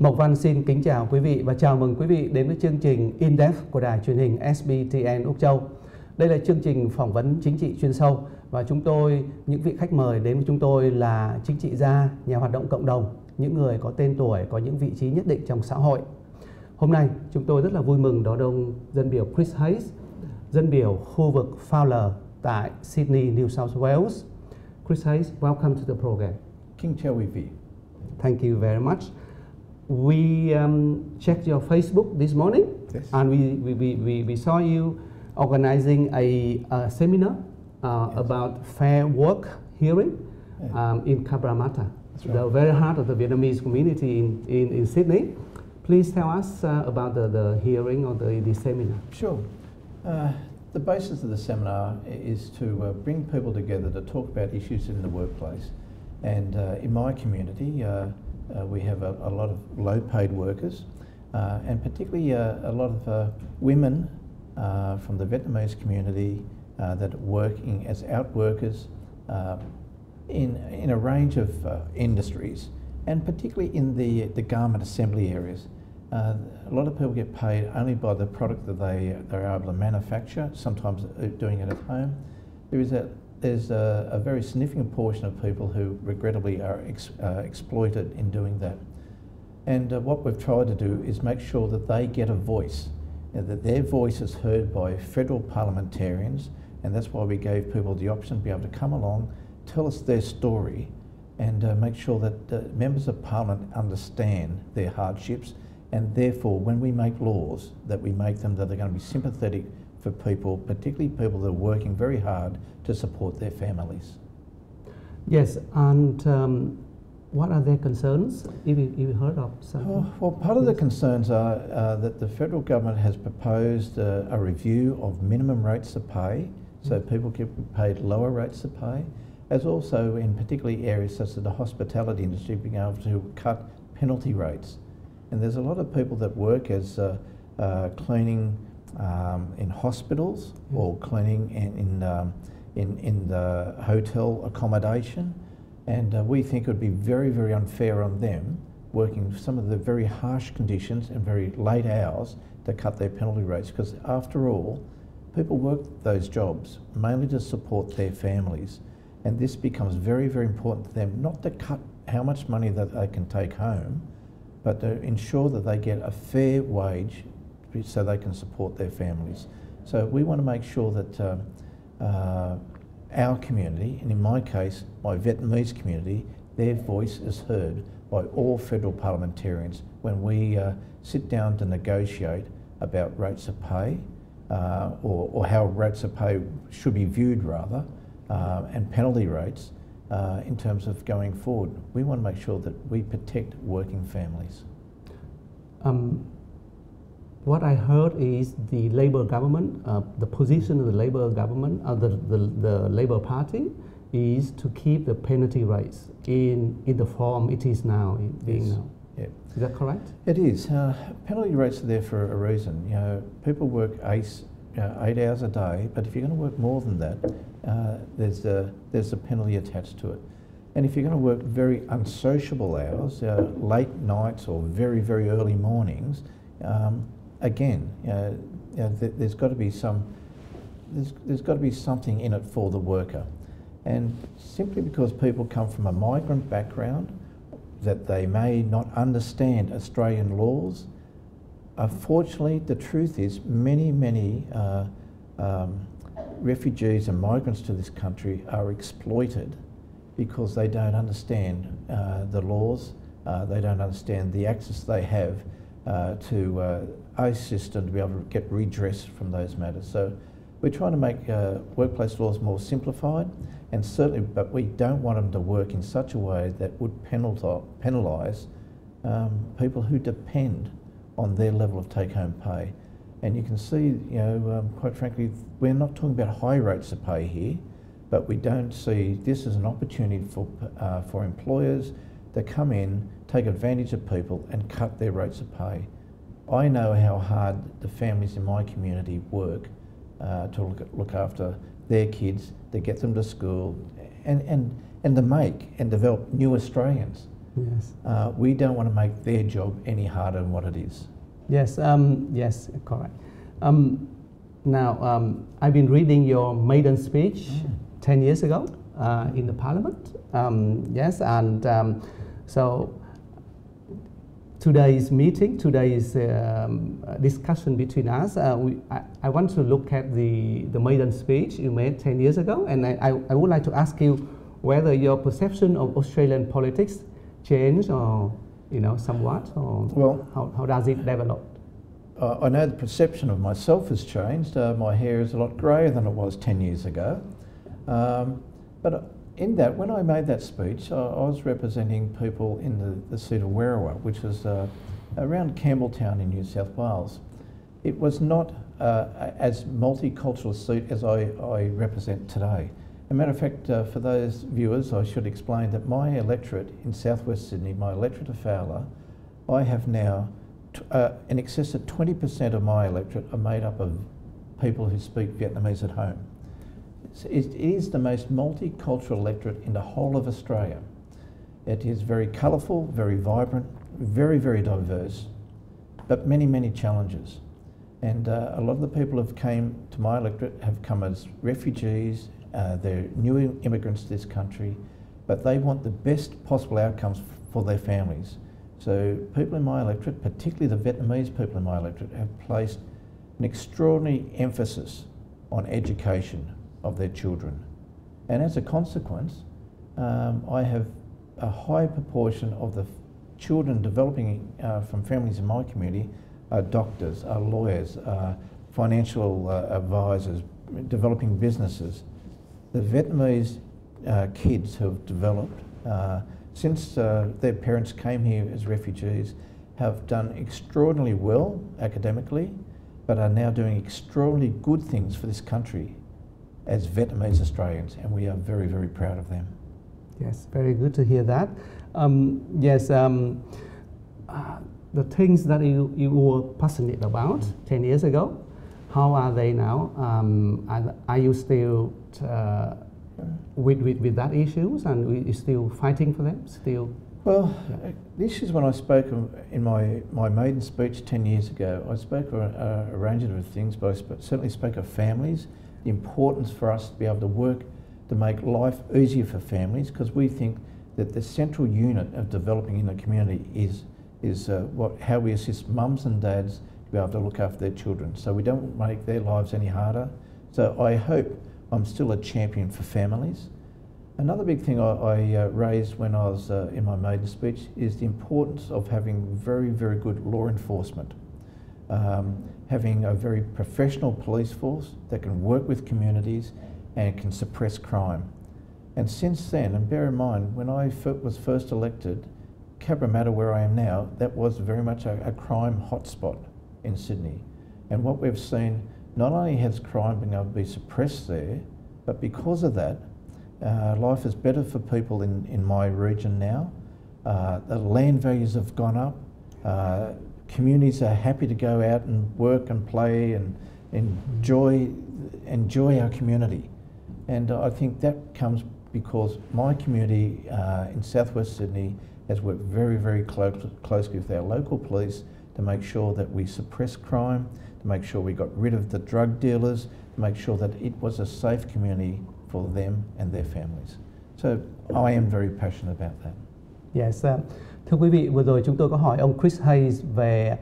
Mộc Văn xin kính chào quý vị và chào mừng quý vị đến với chương trình In-Depth của đài truyền hình SBTN Úc Châu. Đây là chương trình phỏng vấn chính trị chuyên sâu và những vị khách mời đến với chúng tôi là chính trị gia, nhà hoạt động cộng đồng, những người có tên tuổi, có những vị trí nhất định trong xã hội. Hôm nay chúng tôi rất là vui mừng đón ông dân biểu Chris Hayes, dân biểu khu vực Fowler tại Sydney, New South Wales. Chris Hayes, welcome to the program. Kính chào quý vị. Thank you very much. We checked your Facebook this morning, yes. And we saw you organizing a seminar Yes. about fair work hearing in Cabramatta, Right. the very heart of the Vietnamese community in Sydney. Please tell us about the hearing or the seminar. Sure. The basis of the seminar is to bring people together to talk about issues in the workplace. And in my community, we have a lot of low-paid workers, and particularly a lot of women from the Vietnamese community that are working as outworkers in a range of industries, and particularly in the garment assembly areas. A lot of people get paid only by the product that they're able to manufacture, sometimes doing it at home. There's a very significant portion of people who regrettably are exploited in doing that. And what we've tried to do is make sure that they get a voice, that their voice is heard by federal parliamentarians, and that's why we gave people the option to be able to come along, tell us their story, and make sure that members of parliament understand their hardships, and therefore when we make laws, that we make them that they're going to be sympathetic for people, particularly people that are working very hard to support their families. Yes, and what are their concerns, if you heard of something? Well, part of the concerns are that the federal government has proposed a review of minimum rates of pay, so people get paid lower rates of pay, as also in particularly areas such as the hospitality industry being able to cut penalty rates. And there's a lot of people that work as cleaning in hospitals or cleaning in the hotel accommodation, and we think it would be very, very unfair on them working some of the very harsh conditions and very late hours to cut their penalty rates, because after all, people work those jobs mainly to support their families, and this becomes very, very important to them, not to cut how much money that they can take home, but to ensure that they get a fair wage so they can support their families. So we want to make sure that our community, and in my case, my Vietnamese community, their voice is heard by all federal parliamentarians when we sit down to negotiate about rates of pay, or how rates of pay should be viewed rather, and penalty rates in terms of going forward. We want to make sure that we protect working families. What I heard is the Labour government, the position of the Labour government, the Labour Party, is to keep the penalty rates in the form it is now. Yes. Now. Yeah. Is that correct? It is. Penalty rates are there for a reason. You know, people work 8 hours a day, but if you're going to work more than that, there's a penalty attached to it. And if you're going to work very unsociable hours, late nights or very, very early mornings, again, there's got to be there's got to be something in it for the worker. And simply because people come from a migrant background, that they may not understand Australian laws, unfortunately, the truth is many refugees and migrants to this country are exploited because they don't understand the laws, they don't understand the access they have to a system to be able to get redress from those matters. So we're trying to make workplace laws more simplified, and certainly, but we don't want them to work in such a way that would penalise people who depend on their level of take-home pay. And you can see, quite frankly, we're not talking about high rates of pay here, but we don't see this as an opportunity for employers to come in, take advantage of people and cut their rates of pay. I know how hard the families in my community work to look after their kids, to get them to school, and to make and develop new Australians. Yes. We don't want to make their job any harder than what it is. Yes, yes, correct. Now, I've been reading your maiden speech 10 years ago in the Parliament. Yes, and so today's meeting, today's discussion between us, I want to look at the maiden speech you made 10 years ago, and I would like to ask you whether your perception of Australian politics changed, or somewhat, or well, how does it develop? I know the perception of myself has changed. My hair is a lot greyer than it was 10 years ago. But in that, when I made that speech, I was representing people in the seat of Werriwa, which is around Campbelltown in New South Wales. It was not as multicultural a seat as I represent today. As a matter of fact, for those viewers, I should explain that my electorate in southwest Sydney, my electorate of Fowler, I have now in excess of 20% of my electorate are made up of people who speak Vietnamese at home. It is the most multicultural electorate in the whole of Australia. It is very colourful, very vibrant, very, very diverse, but many, many challenges. And a lot of the people who came to my electorate have come as refugees, they're new immigrants to this country, but they want the best possible outcomes for their families. So people in my electorate, particularly the Vietnamese people in my electorate, have placed an extraordinary emphasis on education of their children. And as a consequence, I have a high proportion of the children developing from families in my community are doctors, are lawyers, financial advisors, developing businesses. The Vietnamese kids who have developed since their parents came here as refugees have done extraordinarily well academically, but are now doing extraordinarily good things for this country as Vietnamese Australians, and we are very, very proud of them. Yes, very good to hear that. Yes, the things that you were passionate about 10 years ago, how are they now? Are you still with that issues, and are you still fighting for them? Still? Well, this is when I spoke in my maiden speech 10 years ago. I spoke of a range of things, but I certainly spoke of families, the importance for us to be able to work to make life easier for families, because we think that the central unit of developing in the community is how we assist mums and dads to be able to look after their children. So we don't make their lives any harder. So I hope I'm still a champion for families. Another big thing I raised when I was in my maiden speech is the importance of having very, very good law enforcement. Having a very professional police force that can work with communities and can suppress crime. And since then, and bear in mind, when I was first elected, Cabramatta, where I am now, that was very much a crime hotspot in Sydney. And what we've seen, not only has crime been able to be suppressed there, but because of that, life is better for people in my region now. The land values have gone up. Communities are happy to go out and work and play and enjoy our community. And I think that comes because my community in southwest Sydney has worked very, very closely with our local police to make sure that we suppress crime, to make sure we got rid of the drug dealers, to make sure that it was a safe community for them and their families. So I am very passionate about that. Yes, thưa quý vị, vừa rồi chúng tôi có hỏi ông Chris Hayes về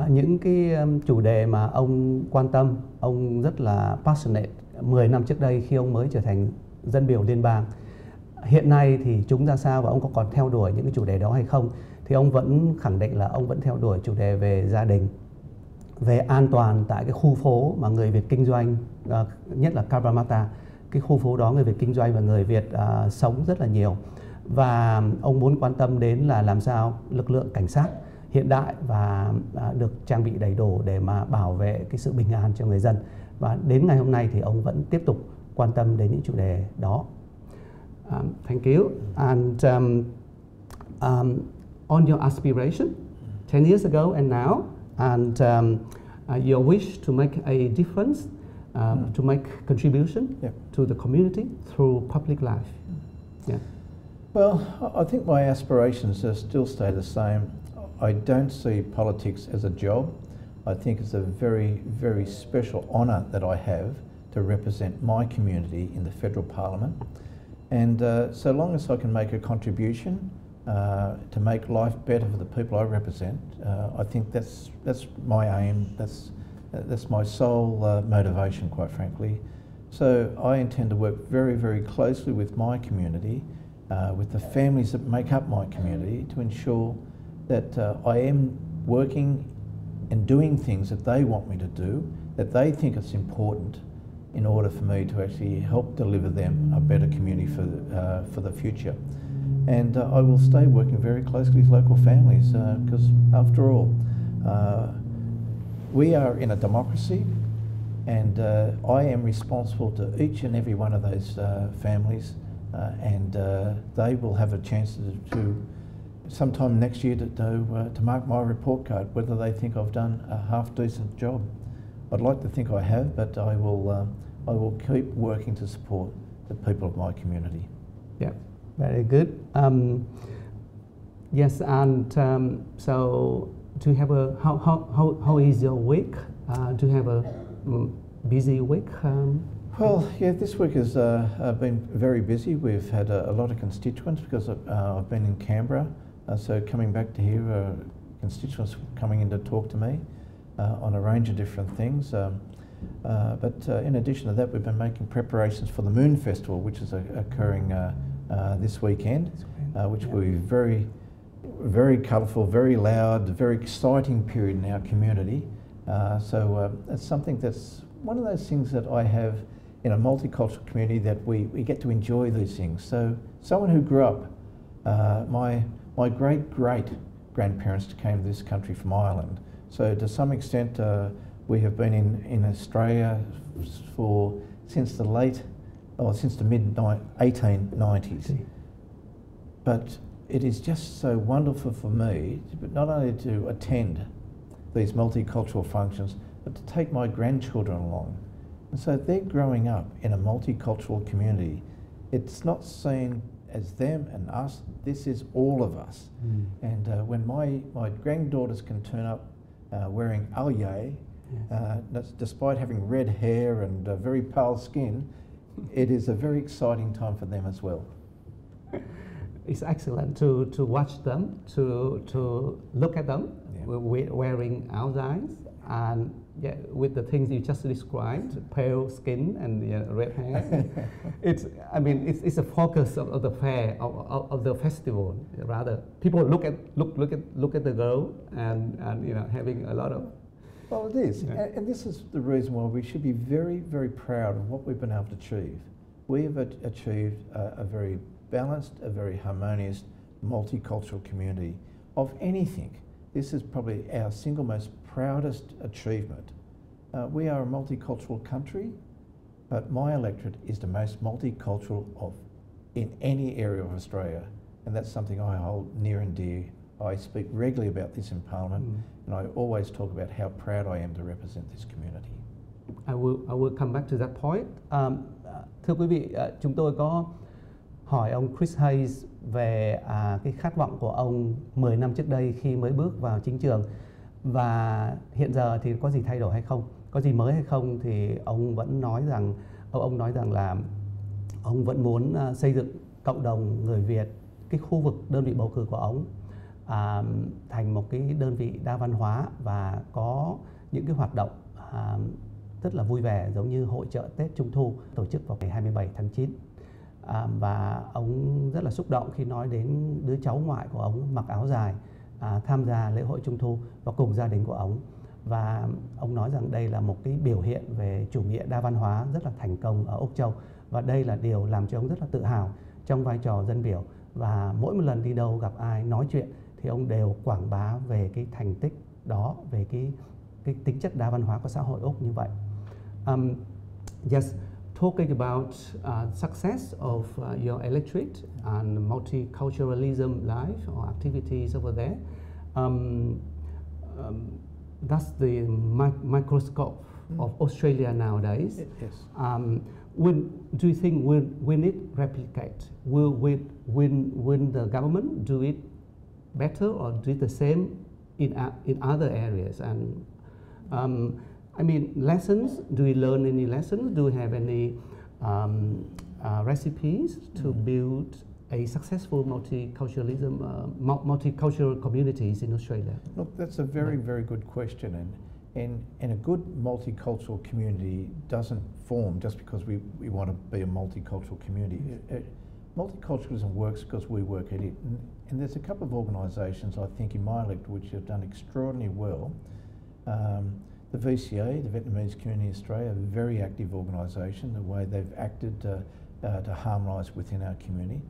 những cái chủ đề mà ông quan tâm, ông rất là passionate 10 năm trước đây khi ông mới trở thành dân biểu liên bang. Hiện nay thì chúng ra sao và ông có còn theo đuổi những cái chủ đề đó hay không? Thì ông vẫn khẳng định là ông vẫn theo đuổi chủ đề về gia đình, về an toàn tại cái khu phố mà người Việt kinh doanh, nhất là Cabramatta. Cái khu phố đó người Việt kinh doanh và người Việt sống rất là nhiều. Và ông muốn quan tâm đến là làm sao lực lượng cảnh sát hiện đại và được trang bị đầy đủ để mà bảo vệ cái sự bình an cho người dân. Và đến ngày hôm nay thì ông vẫn tiếp tục quan tâm đến những chủ đề đó. Thank you. And on your aspiration, 10 years ago and now, and your wish to make a difference, to make contribution to the community through public life. Yeah. Well, I think my aspirations still stay the same. I don't see politics as a job. I think it's a very, very special honour that I have to represent my community in the federal parliament. And so long as I can make a contribution to make life better for the people I represent, I think that's my aim. That's my sole motivation, quite frankly. So I intend to work very, very closely with my community, with the families that make up my community, to ensure that I am working and doing things that they want me to do, that they think it's important, in order for me to actually help deliver them a better community for the future. And I will stay working very closely with local families, because after all, we are in a democracy, and I am responsible to each and every one of those families, and they will have a chance to sometime next year to mark my report card, whether they think I've done a half decent job. I'd like to think I have, but I will keep working to support the people of my community. Yeah, very good. Yes, and so to have how is your week? To have a busy week? Well, yeah, this week has been very busy. We've had a lot of constituents because I've been in Canberra, so coming back to here, constituents coming in to talk to me on a range of different things. But in addition to that, we've been making preparations for the Moon Festival, which is occurring this weekend, which will be very, very colourful, very loud, very exciting period in our community. So it's something that's one of those things that I have in a multicultural community, that we get to enjoy these things. So someone who grew up, my great-great-grandparents came to this country from Ireland. So to some extent, we have been in Australia since the mid-1890s. But it is just so wonderful for me, not only to attend these multicultural functions, but to take my grandchildren along. And so they're growing up in a multicultural community. It's not seen as them and us, this is all of us. And when my granddaughters can turn up wearing alye, despite having red hair and very pale skin, it is a very exciting time for them as well. It's excellent to watch them, to look at them wearing allies, and with the things you just described, pale skin and red hair. It's a focus of the fair, of the festival. Rather, people look at the girl and having a lot of. Well, it is, and this is the reason why we should be very, very proud of what we've been able to achieve. We have achieved a very balanced, a very harmonious, multicultural community of anything. This is probably our single most proudest achievement. We are a multicultural country, but my electorate is the most multicultural in any area of Australia, and that's something I hold near and dear. I speak regularly about this in Parliament, and I always talk about how proud I am to represent this community. I will come back to that point. Thưa quý vị, chúng tôi có hỏi ông Chris Hayes về cái khát vọng của ông 10 năm trước đây khi mới bước vào chính trường, và hiện giờ thì có gì thay đổi hay không, có gì mới hay không, thì ông vẫn nói rằng là ông vẫn muốn xây dựng cộng đồng người Việt, cái khu vực đơn vị bầu cử của ông thành một cái đơn vị đa văn hóa và có những cái hoạt động rất là vui vẻ, giống như hội chợ Tết Trung Thu tổ chức vào ngày 27 tháng 9. Và ông rất là xúc động khi nói đến đứa cháu ngoại của ông mặc áo dài tham gia lễ hội Trung Thu và cùng gia đình của ông. Và ông nói rằng đây là một cái biểu hiện về chủ nghĩa đa văn hóa rất là thành công ở Úc Châu, và đây là điều làm cho ông rất là tự hào trong vai trò dân biểu. Và mỗi một lần đi đâu gặp ai nói chuyện thì ông đều quảng bá về cái thành tích đó, về cái tính chất đa văn hóa của xã hội Úc như vậy. Yes, talking about success of your electorate and multiculturalism life or activities over there, that's the microscope of Australia nowadays. Yes. When do you think when it replicate, will the government do it better or do it the same in other areas? And I mean, lessons. Do we learn any lessons? Do we have any recipes to build a successful multicultural communities in Australia? Look, that's a very, very good question, and a good multicultural community doesn't form just because we want to be a multicultural community. Multiculturalism works because we work at it, and there's a couple of organisations I think in my electorate which have done extraordinarily well. The VCA, the Vietnamese Community Australia, a very active organisation, the way they've acted to harmonise within our community.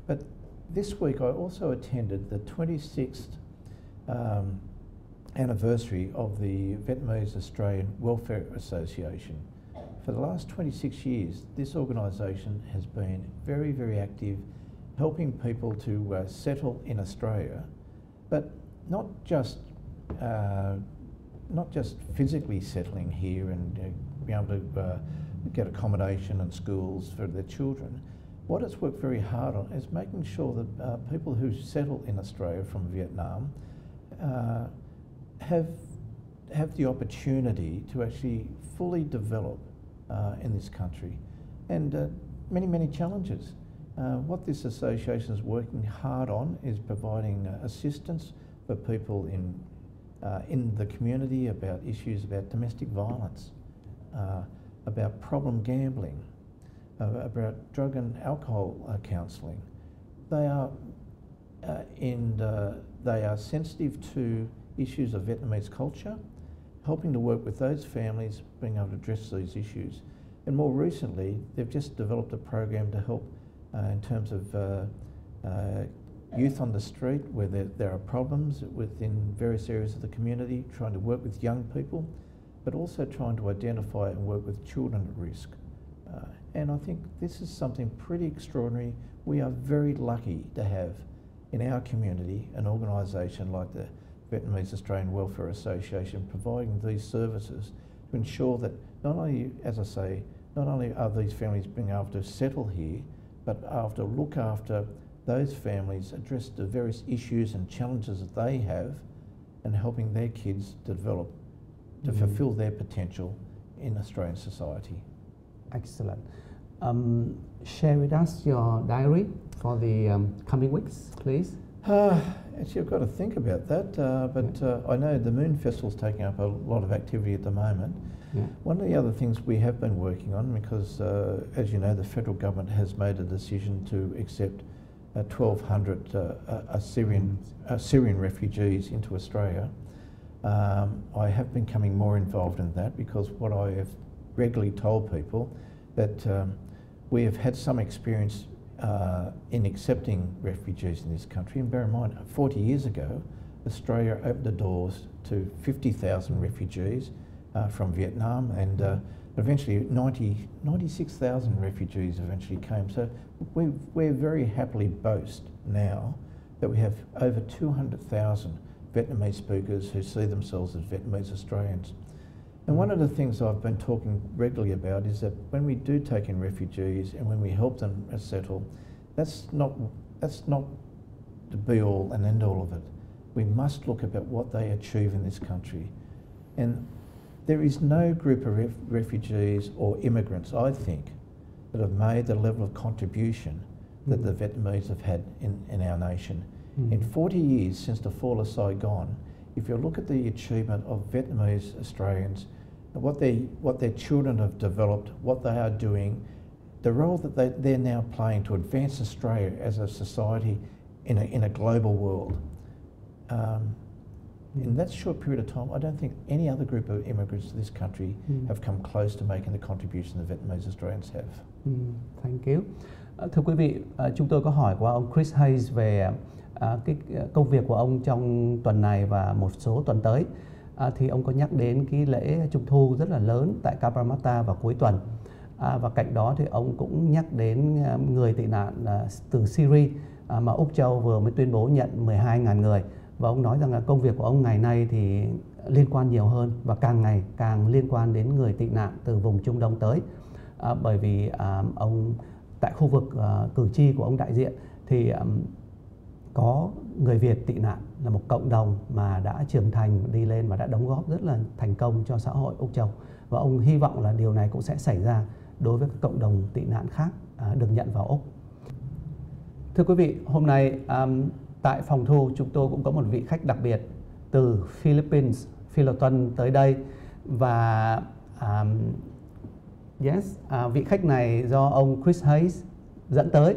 But this week I also attended the 26th anniversary of the Vietnamese Australian Welfare Association. For the last 26 years, this organisation has been very, very active, helping people to settle in Australia, but not just physically settling here and be able to get accommodation and schools for their children. What it's worked very hard on is making sure that people who settle in Australia from Vietnam have the opportunity to actually fully develop in this country, and many, many challenges. What this association is working hard on is providing assistance for people in the community about issues about domestic violence, about problem gambling, about drug and alcohol counselling. They are sensitive to issues of Vietnamese culture, helping to work with those families, being able to address these issues. And more recently, they've just developed a program to help in terms of youth on the street where there are problems within various areas of the community, trying to work with young people, but also trying to identify and work with children at risk. And I think this is something pretty extraordinary. We are very lucky to have in our community an organisation like the Vietnamese Australian Welfare Association providing these services to ensure that not only, as I say, not only are these families being able to settle here, but able to look after those families, address the various issues and challenges that they have, and helping their kids develop to fulfil their potential in Australian society. Excellent. Share with us your diary for the coming weeks, please. Actually, I've got to think about that, but I know the Moon Festival's taking up a lot of activity at the moment. Yeah. One of the other things we have been working on, because as you know, the federal government has made a decision to accept 1,200 Syrian refugees into Australia. I have been becoming more involved in that because what I have regularly told people that we have had some experience in accepting refugees in this country, and bear in mind 40 years ago Australia opened the doors to 50,000 refugees from Vietnam, and eventually 96,000 refugees eventually came. So we very happily boast now that we have over 200,000 Vietnamese speakers who see themselves as Vietnamese Australians. And one of the things I've been talking regularly about is that when we do take in refugees and when we help them settle, that's not the be all and end all of it. We must look at what they achieve in this country. And there is no group of refugees or immigrants, I think, that have made the level of contribution that the Vietnamese have had in our nation. In 40 years since the fall of Saigon, if you look at the achievement of Vietnamese Australians, what their children have developed, what they are doing, the role that they're now playing to advance Australia as a society in a global world. In that short period of time, I don't think any other group of immigrants to this country have come close to making the contribution that Vietnamese Australians have. Thank you. Thưa quý vị, chúng tôi có hỏi qua ông Chris Hayes về cái công việc của ông trong tuần này và một số tuần tới. Thì ông có nhắc đến cái lễ Trung thu rất là lớn tại Cabramatta vào cuối tuần. Và cạnh đó thì ông cũng nhắc đến người tị nạn từ Syria mà Úc Châu vừa mới tuyên bố nhận 12.000 người. Và ông nói rằng là công việc của ông ngày nay thì liên quan nhiều hơn và càng ngày càng liên quan đến người tị nạn từ vùng Trung Đông tới. bởi vì ông tại khu vực cử tri của ông đại diện thì có người Việt tị nạn là một cộng đồng mà đã trưởng thành đi lên và đã đóng góp rất là thành công cho xã hội Úc Châu, và ông hy vọng là điều này cũng sẽ xảy ra đối với các cộng đồng tị nạn khác được nhận vào Úc. Thưa quý vị, hôm nay tại phòng thu chúng tôi cũng có một vị khách đặc biệt từ Philippines, Phi Lô Tuân tới đây, và vị khách này do ông Chris Hayes dẫn tới.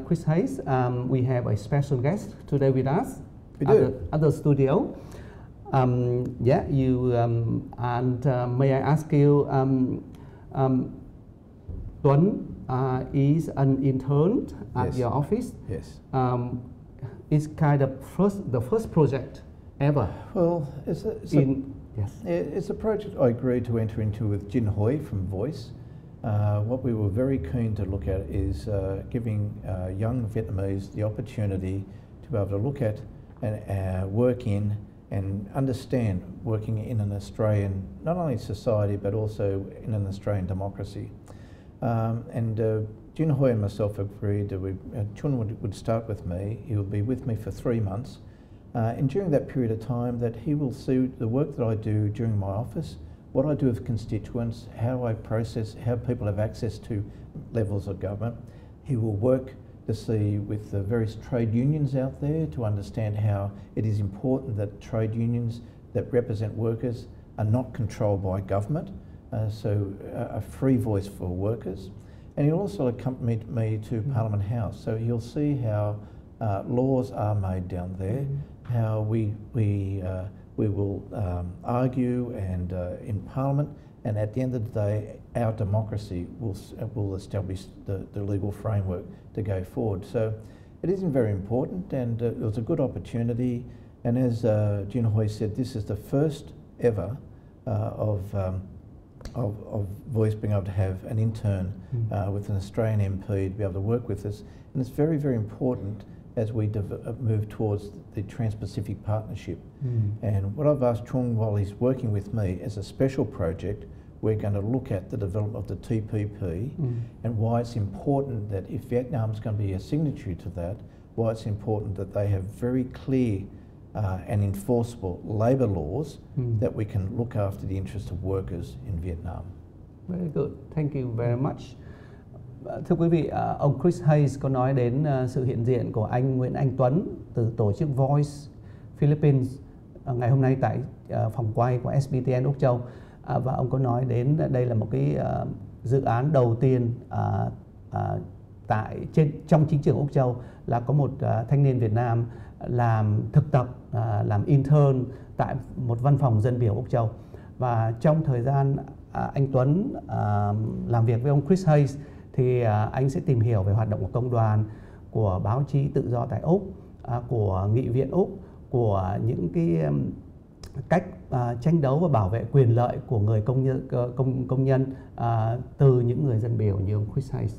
Chris Hayes, we have a special guest today with us at the studio. And may I ask you, Tuấn is an intern at your office. Yes. It's kind of the first project ever. Well, it's a project I agreed to enter into with Jin Hoi from Voice. What we were very keen to look at is giving young Vietnamese the opportunity to be able to look at and work in and understand working in an Australian, not only society, but also in an Australian democracy. Jin Hoi and myself agreed that Chun would start with me. He would be with me for 3 months. And during that period of time that he will see the work that I do during my office, what I do with constituents, how I process, how people have access to levels of government. He will work to see with the various trade unions out there to understand how it is important that trade unions that represent workers are not controlled by government, so a free voice for workers. And he'll also accompany me to Parliament House, so he'll see how laws are made down there, how we will argue and in Parliament, and at the end of the day, our democracy will establish the legal framework to go forward. So it isn't very important, and it was a good opportunity. And as Jin Hoi said, this is the first ever of Voice being able to have an intern with an Australian MP to be able to work with us, and it's very, very important as we move towards the Trans-Pacific Partnership. And what I've asked Chung while he's working with me as a special project, we're going to look at the development of the TPP and why it's important that if Vietnam's going to be a signatory to that, why it's important that they have very clear and enforceable labour laws that we can look after the interests of workers in Vietnam. Very good. Thank you very much. Thưa quý vị, ông Chris Hayes có nói đến sự hiện diện của anh Nguyễn Anh Tuấn từ tổ chức Voice Philippines ngày hôm nay tại phòng quay của SBTN Úc Châu, và ông có nói đến đây là một cái dự án đầu tiên trong chính trường Úc Châu là có một thanh niên Việt Nam làm thực tập, làm intern tại một văn phòng dân biểu Úc Châu. Và trong thời gian anh Tuấn làm việc với ông Chris Hayes thì anh sẽ tìm hiểu về hoạt động của công đoàn, của báo chí tự do tại Úc, của nghị viện Úc, của những cái cách tranh đấu và bảo vệ quyền lợi của người công nhân từ những người dân biểu như ông Chris Hayes.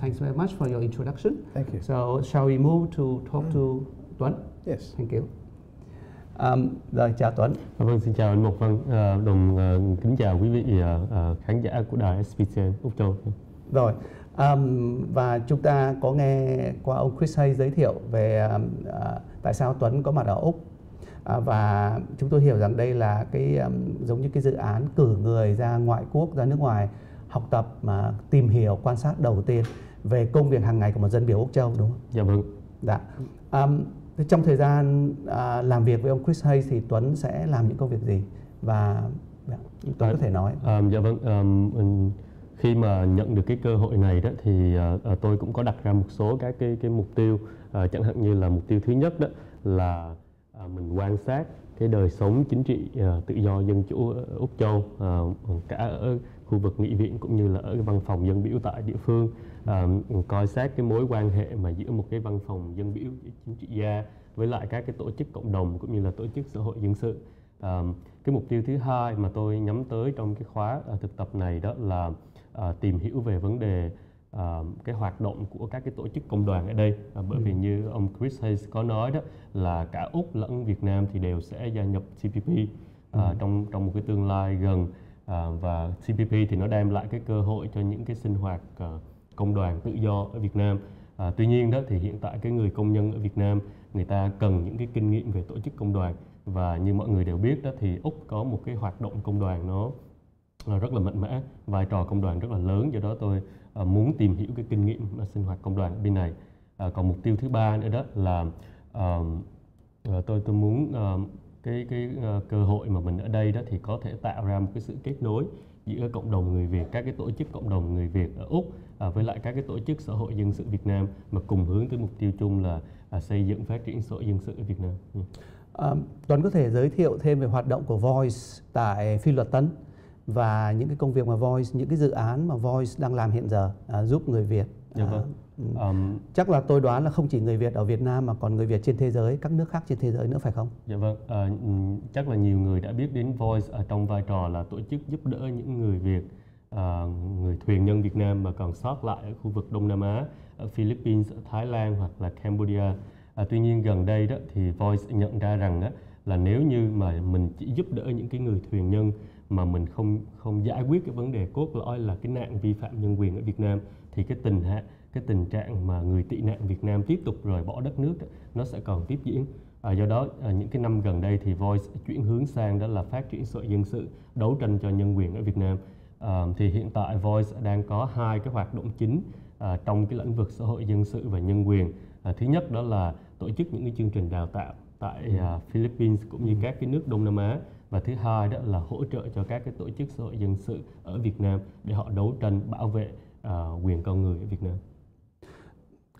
Thanks very much for your introduction. Thank you. So shall we move to talk to Tuấn? Yes. Thank you. Rồi, chào Tuấn. Vâng, xin chào anh Mục. Đồng kính chào quý vị khán giả của đài SBTN Úc Châu. Rồi, và chúng ta có nghe qua ông Chris Hayes giới thiệu về tại sao Tuấn có mặt ở Úc, và chúng tôi hiểu rằng đây là cái giống như cái dự án cử người ra ngoại quốc, ra nước ngoài học tập mà tìm hiểu, quan sát đầu tiên về công việc hàng ngày của một dân biểu Úc Châu, đúng không? Dạ vâng. Dạ. Trong thời gian làm việc với ông Chris Hayes thì Tuấn sẽ làm những công việc gì, và Tuấn có thể nói. Dạ vâng. Khi mà nhận được cái cơ hội này đó thì tôi cũng có đặt ra một số các cái mục tiêu, chẳng hạn như là mục tiêu thứ nhất đó là mình quan sát cái đời sống chính trị tự do dân chủ ở Úc Châu, cả ở khu vực nghị viện cũng như là ở cái văn phòng dân biểu tại địa phương, coi sát cái mối quan hệ mà giữa một cái văn phòng dân biểu chính trị gia với lại các cái tổ chức cộng đồng cũng như là tổ chức xã hội dân sự. Cái mục tiêu thứ hai mà tôi nhắm tới trong cái khóa thực tập này đó là tìm hiểu về vấn đề cái hoạt động của các cái tổ chức công đoàn ở đây, bởi vì như ông Chris Hayes có nói đó là cả Úc lẫn Việt Nam thì đều sẽ gia nhập TPP trong một cái tương lai gần, và CPP thì nó đem lại cái cơ hội cho những cái sinh hoạt công đoàn tự do ở Việt Nam. Tuy nhiên đó thì hiện tại cái người công nhân ở Việt Nam người ta cần những cái kinh nghiệm về tổ chức công đoàn, và như mọi người đều biết đó thì Úc có một cái hoạt động công đoàn nó rất là mạnh mẽ, vai trò công đoàn rất là lớn, do đó tôi muốn tìm hiểu cái kinh nghiệm sinh hoạt công đoàn ở bên này. Còn mục tiêu thứ ba nữa đó là tôi muốn cái cơ hội mà mình ở đây đó thì có thể tạo ra một cái sự kết nối giữa cộng đồng người Việt, các cái tổ chức cộng đồng người Việt ở Úc với lại các cái tổ chức xã hội dân sự Việt Nam, mà cùng hướng tới mục tiêu chung là xây dựng phát triển xã hội dân sự ở Việt Nam. Tuấn có thể giới thiệu thêm về hoạt động của Voice tại Phi Luật Tân và những cái công việc mà Voice, những cái dự án mà Voice đang làm hiện giờ giúp người Việt. Dạ vâng. Chắc là tôi đoán là không chỉ người Việt ở Việt Nam mà còn người Việt trên thế giới, các nước khác trên thế giới nữa phải không? Dạ vâng. Chắc là nhiều người đã biết đến Voice trong vai trò là tổ chức giúp đỡ những người Việt, người thuyền nhân Việt Nam mà còn sót lại ở khu vực Đông Nam Á, ở Philippines, ở Thái Lan hoặc là Cambodia. Tuy nhiên gần đây đó thì Voice nhận ra rằng đó, là nếu như mà mình chỉ giúp đỡ những cái người thuyền nhân mà mình không giải quyết cái vấn đề cốt lõi là cái nạn vi phạm nhân quyền ở Việt Nam, thì cái tình trạng mà người tị nạn Việt Nam tiếp tục rời bỏ đất nước đó, nó sẽ còn tiếp diễn. Do đó những cái năm gần đây thì Voice chuyển hướng sang đó là phát triển xã hội dân sự, đấu tranh cho nhân quyền ở Việt Nam. Thì hiện tại Voice đang có hai cái hoạt động chính trong cái lĩnh vực xã hội dân sự và nhân quyền. Thứ nhất đó là tổ chức những cái chương trình đào tạo tại Philippines cũng như các cái nước Đông Nam Á, và thứ hai đó là hỗ trợ cho các cái tổ chức xã hội dân sự ở Việt Nam để họ đấu tranh bảo vệ quyền con người ở Việt Nam.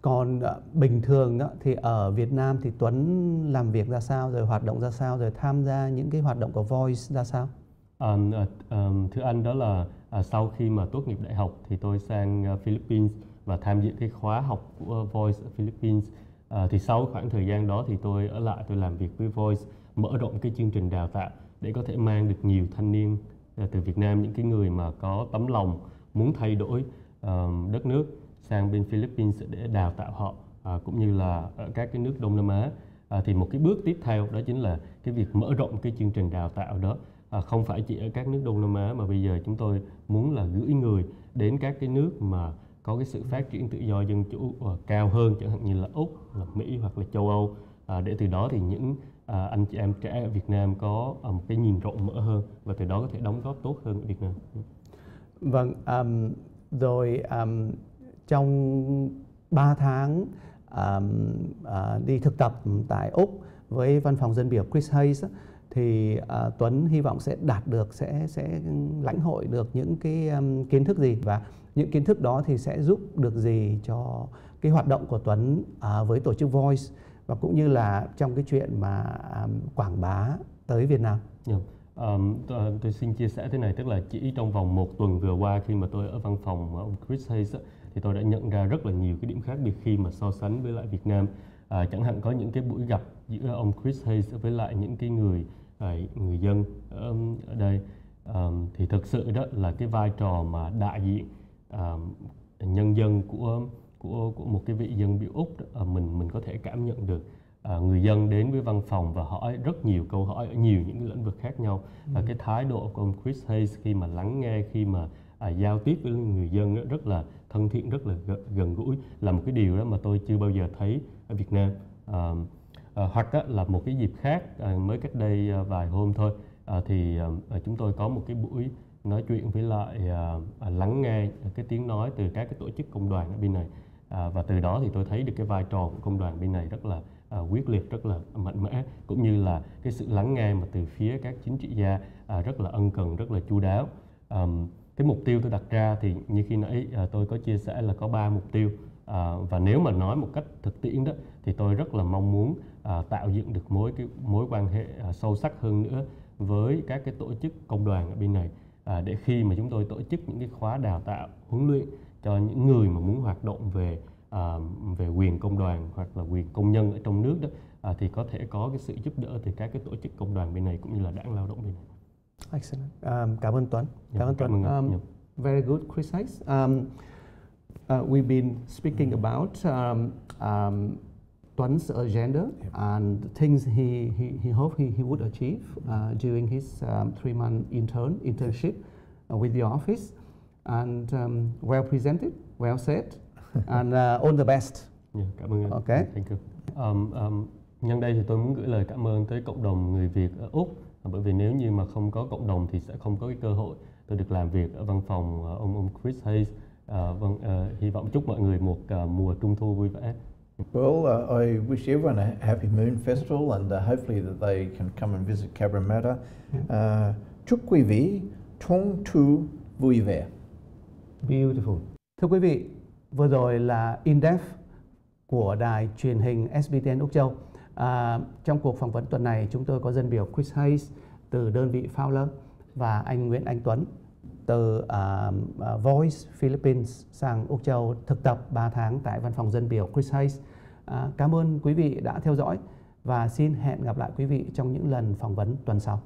Còn bình thường đó, thì ở Việt Nam thì Tuấn làm việc ra sao, rồi hoạt động ra sao, rồi tham gia những cái hoạt động của Voice ra sao? Thưa anh, đó là sau khi mà tốt nghiệp đại học thì tôi sang Philippines và tham dự cái khóa học của Voice ở Philippines. Thì sau khoảng thời gian đó thì tôi ở lại, tôi làm việc với Voice, mở rộng cái chương trình đào tạo để có thể mang được nhiều thanh niên từ Việt Nam, những cái người mà có tấm lòng muốn thay đổi đất nước sang bên Philippines để đào tạo họ, cũng như là ở các cái nước Đông Nam Á. Thì một cái bước tiếp theo đó chính là cái việc mở rộng cái chương trình đào tạo đó, không phải chỉ ở các nước Đông Nam Á mà bây giờ chúng tôi muốn là gửi người đến các cái nước mà có cái sự phát triển tự do dân chủ cao hơn, chẳng hạn như là Úc, là Mỹ hoặc là châu Âu, để từ đó thì những anh chị em trẻ ở Việt Nam có một cái nhìn rộng mở hơn và từ đó có thể đóng góp tốt hơn ở Việt Nam. Vâng, rồi trong 3 tháng đi thực tập tại Úc với văn phòng dân biểu Chris Hayes thì Tuấn hy vọng sẽ đạt được, sẽ lãnh hội được những cái kiến thức gì, và những kiến thức đó thì sẽ giúp được gì cho cái hoạt động của Tuấn với tổ chức Voice, và cũng như là trong cái chuyện mà quảng bá tới Việt Nam. Tôi xin chia sẻ thế này, tức là chỉ trong vòng 1 tuần vừa qua khi mà tôi ở văn phòng ông Chris Hayes thì tôi đã nhận ra rất là nhiều cái điểm khác biệt khi mà so sánh với lại Việt Nam. Chẳng hạn có những cái buổi gặp giữa ông Chris Hayes với lại những cái người dân ở đây, thì thực sự đó là cái vai trò mà đại diện nhân dân của một cái vị dân biểu Úc đó, mình có thể cảm nhận được người dân đến với văn phòng và hỏi rất nhiều câu hỏi ở nhiều những cái lĩnh vực khác nhau. Và cái thái độ của ông Chris Hayes khi mà lắng nghe, khi mà giao tiếp với người dân đó, rất là thân thiện, rất là gần gũi, là một cái điều đó mà tôi chưa bao giờ thấy ở Việt Nam. Hoặc là một cái dịp khác, mới cách đây vài hôm thôi, thì chúng tôi có một cái buổi nói chuyện với lại lắng nghe cái tiếng nói từ các cái tổ chức công đoàn ở bên này, và từ đó thì tôi thấy được cái vai trò của công đoàn bên này rất là quyết liệt, rất là mạnh mẽ, cũng như là cái sự lắng nghe mà từ phía các chính trị gia rất là ân cần, rất là chu đáo. Cái mục tiêu tôi đặt ra thì như khi nãy tôi có chia sẻ là có 3 mục tiêu, và nếu mà nói một cách thực tiễn đó thì tôi rất là mong muốn tạo dựng được mối quan hệ sâu sắc hơn nữa với các cái tổ chức công đoàn ở bên này, để khi mà chúng tôi tổ chức những cái khóa đào tạo huấn luyện cho những người mà muốn hoạt động về quyền công đoàn hoặc là quyền công nhân ở trong nước đó, thì có thể có cái sự giúp đỡ từ các cái tổ chức công đoàn bên này cũng như là đảng lao động bên này. Excellent. Cảm ơn Tuấn. Cảm ơn Tuấn. Very good, Chris Hayes. We've been speaking about Tuan's agenda and things he hoped he would achieve during his 3-month internship with your office, and well presented, well said, and all the best. Cảm ơn. Okay. Thank you. Nhân đây thì tôi muốn gửi lời cảm ơn tới cộng đồng người Việt ở Úc, bởi vì nếu như mà không có cộng đồng thì sẽ không có cái cơ hội tôi được làm việc ở văn phòng ông Chris Hayes. Hy vọng chúc mọi người một mùa Trung thu vui vẻ. Well, I wish everyone a happy Moon Festival, and hopefully that they can come and visit Cabramatta. Chúc quý vị Trung thu vui vẻ. Beautiful. Thưa quý vị, vừa rồi là In-Depth của đài truyền hình SBTN Úc Châu. Trong cuộc phỏng vấn tuần này, chúng tôi có dân biểu Chris Hayes từ đơn vị Fowler và anh Nguyễn Anh Tuấn từ Voice Philippines sang Úc Châu thực tập 3 tháng tại văn phòng dân biểu Chris Hayes. Cảm ơn quý vị đã theo dõi và xin hẹn gặp lại quý vị trong những lần phỏng vấn tuần sau.